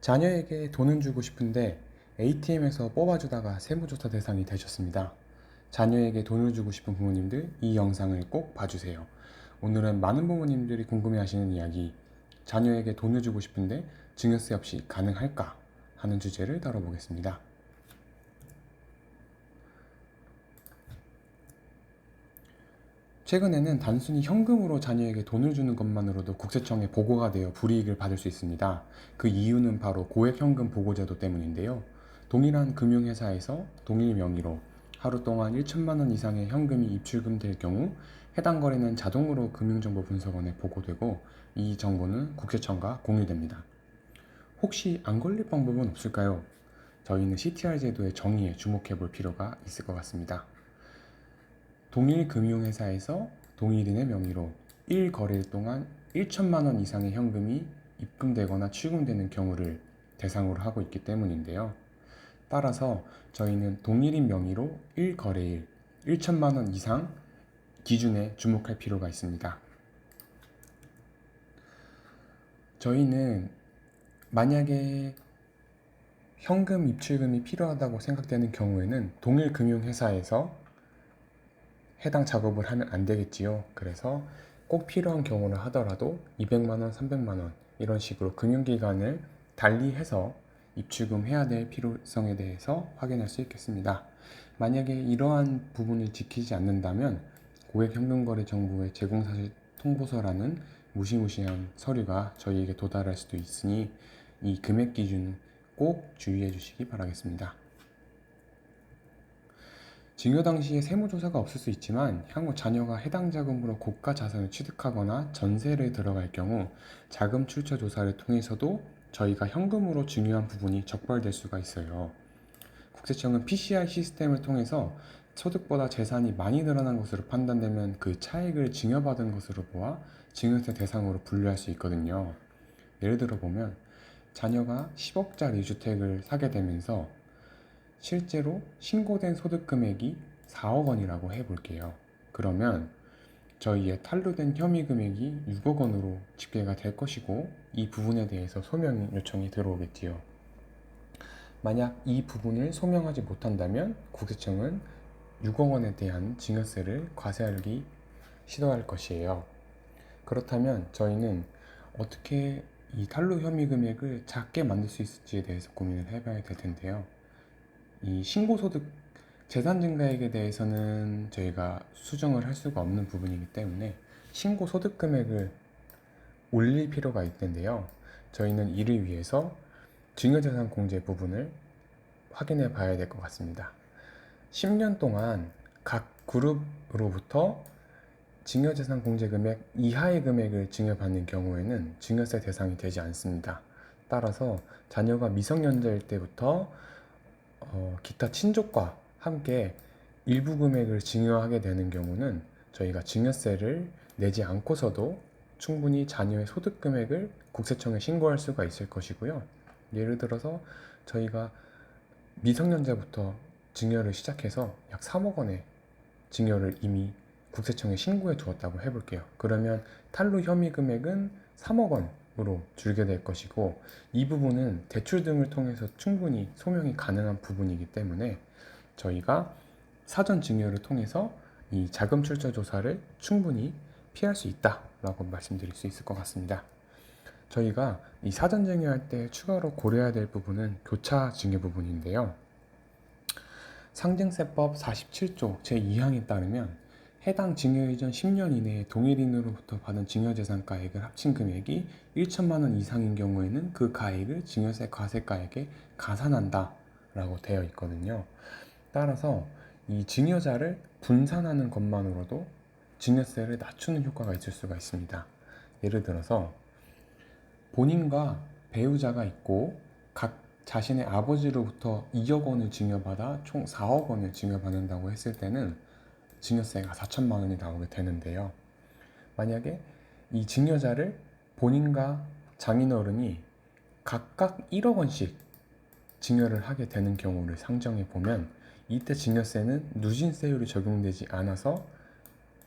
자녀에게 돈을 주고 싶은데 ATM에서 뽑아주다가 세무조사 대상이 되셨습니다. 자녀에게 돈을 주고 싶은 부모님들, 이 영상을 꼭 봐주세요. 오늘은 많은 부모님들이 궁금해하시는 이야기, 자녀에게 돈을 주고 싶은데 증여세 없이 가능할까? 하는 주제를 다뤄보겠습니다. 최근에는 단순히 현금으로 자녀에게 돈을 주는 것만으로도 국세청에 보고가 되어 불이익을 받을 수 있습니다. 그 이유는 바로 고액현금 보고제도 때문인데요. 동일한 금융회사에서 동일 명의로 하루 동안 1천만 원 이상의 현금이 입출금될 경우 해당 거래는 자동으로 금융정보분석원에 보고되고 이 정보는 국세청과 공유됩니다. 혹시 안 걸릴 방법은 없을까요? 저희는 CTR 제도의 정의에 주목해 볼 필요가 있을 것 같습니다. 동일 금융회사에서 동일인의 명의로 1거래일 동안 1천만 원 이상의 현금이 입금되거나 출금되는 경우를 대상으로 하고 있기 때문인데요. 따라서 저희는 동일인 명의로 1거래일 1천만 원 이상 기준에 주목할 필요가 있습니다. 저희는 만약에 현금 입출금이 필요하다고 생각되는 경우에는 동일 금융회사에서 해당 작업을 하면 안 되겠지요. 그래서 꼭 필요한 경우를 하더라도 200만 원, 300만 원 이런 식으로 금융기관을 달리해서 입출금해야 될 필요성에 대해서 확인할 수 있겠습니다. 만약에 이러한 부분을 지키지 않는다면 고액현금거래정보의 제공사실 통보서라는 무시무시한 서류가 저희에게 도달할 수도 있으니 이 금액 기준은 꼭 주의해 주시기 바라겠습니다. 증여 당시에 세무조사가 없을 수 있지만 향후 자녀가 해당 자금으로 고가 자산을 취득하거나 전세를 들어갈 경우 자금 출처 조사를 통해서도 저희가 현금으로 중요한 부분이 적발될 수가 있어요. 국세청은 PCR 시스템을 통해서 소득보다 재산이 많이 늘어난 것으로 판단되면 그 차액을 증여받은 것으로 보아 증여세 대상으로 분류할 수 있거든요. 예를 들어 보면 자녀가 10억짜리 주택을 사게 되면서 실제로 신고된 소득 금액이 4억 원이라고 해볼게요. 그러면 저희의 탄로된 혐의 금액이 6억 원으로 집계가 될 것이고 이 부분에 대해서 소명 요청이 들어오겠지요. 만약 이 부분을 소명하지 못한다면 국세청은 6억 원에 대한 증여세를 과세하기 시도할 것이에요. 그렇다면 저희는 어떻게 이 탄로 혐의 금액을 작게 만들 수 있을지에 대해서 고민을 해봐야 될 텐데요. 이 신고소득 재산 증가액에 대해서는 저희가 수정을 할 수가 없는 부분이기 때문에 신고소득 금액을 올릴 필요가 있는데요. 저희는 이를 위해서 증여재산 공제 부분을 확인해 봐야 될 것 같습니다. 10년 동안 각 그룹으로부터 증여재산 공제 금액 이하의 금액을 증여받는 경우에는 증여세 대상이 되지 않습니다. 따라서 자녀가 미성년자일 때부터 기타 친족과 함께 일부 금액을 증여하게 되는 경우는 저희가 증여세를 내지 않고서도 충분히 자녀의 소득 금액을 국세청에 신고할 수가 있을 것이고요. 예를 들어서 저희가 미성년자부터 증여를 시작해서 약 3억 원의 증여를 이미 국세청에 신고해 두었다고 해볼게요. 그러면 탄로 혐의 금액은 3억 원으로 줄게 될 것이고 이 부분은 대출 등을 통해서 충분히 소명이 가능한 부분이기 때문에 저희가 사전 증여를 통해서 이 자금 출처 조사를 충분히 피할 수 있다라고 말씀드릴 수 있을 것 같습니다. 저희가 이 사전 증여할 때 추가로 고려해야 될 부분은 교차 증여 부분인데요. 상증세법 47조 제2항에 따르면 해당 증여 이전 10년 이내에 동일인으로부터 받은 증여재산가액을 합친 금액이 1천만 원 이상인 경우에는 그 가액을 증여세 과세가액에 가산한다 라고 되어 있거든요. 따라서 이 증여자를 분산하는 것만으로도 증여세를 낮추는 효과가 있을 수가 있습니다. 예를 들어서 본인과 배우자가 있고 각 자신의 아버지로부터 2억 원을 증여받아 총 4억 원을 증여받는다고 했을 때는 증여세가 4천만 원이 나오게 되는데요. 만약에 이 증여자를 본인과 장인어른이 각각 1억 원씩 증여를 하게 되는 경우를 상정해 보면 이때 증여세는 누진세율이 적용되지 않아서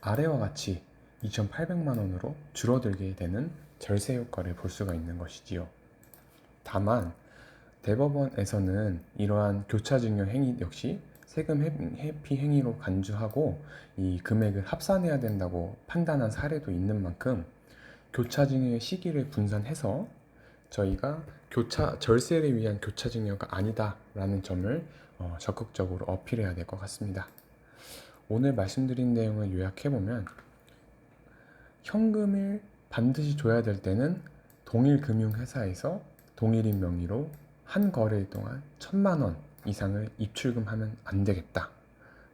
아래와 같이 2,800만 원으로 줄어들게 되는 절세 효과를 볼 수가 있는 것이지요. 다만 대법원에서는 이러한 교차증여 행위 역시 세금 회피 행위로 간주하고 이 금액을 합산해야 된다고 판단한 사례도 있는 만큼 교차증여의 시기를 분산해서 저희가 절세를 위한 교차증여가 아니다라는 점을 적극적으로 어필해야 될 것 같습니다. 오늘 말씀드린 내용을 요약해보면 현금을 반드시 줘야 될 때는 동일 금융회사에서 동일인 명의로 한 거래일 동안 1,000만 원 이상을 입출금하면 안 되겠다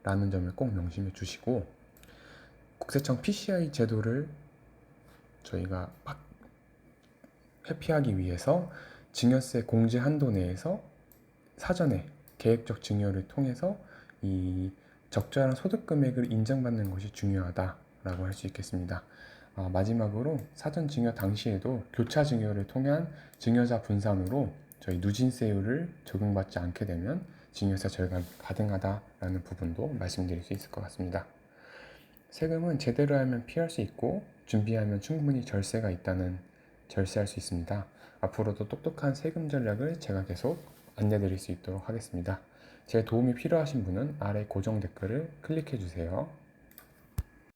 라는 점을 꼭 명심해 주시고, 국세청 PCI 제도를 저희가 회피하기 위해서 증여세 공제 한도 내에서 사전에 계획적 증여를 통해서 이 적절한 소득 금액을 인정받는 것이 중요하다라고 할 수 있겠습니다. 마지막으로 사전 증여 당시에도 교차 증여를 통한 증여자 분산으로 저희 누진세율을 적용받지 않게 되면 증여세 절감 가능하다라는 부분도 말씀드릴 수 있을 것 같습니다. 세금은 제대로 하면 피할 수 있고 준비하면 충분히 절세할 수 있습니다. 앞으로도 똑똑한 세금 전략을 제가 계속 안내드릴 수 있도록 하겠습니다. 제 도움이 필요하신 분은 아래 고정 댓글을 클릭해 주세요.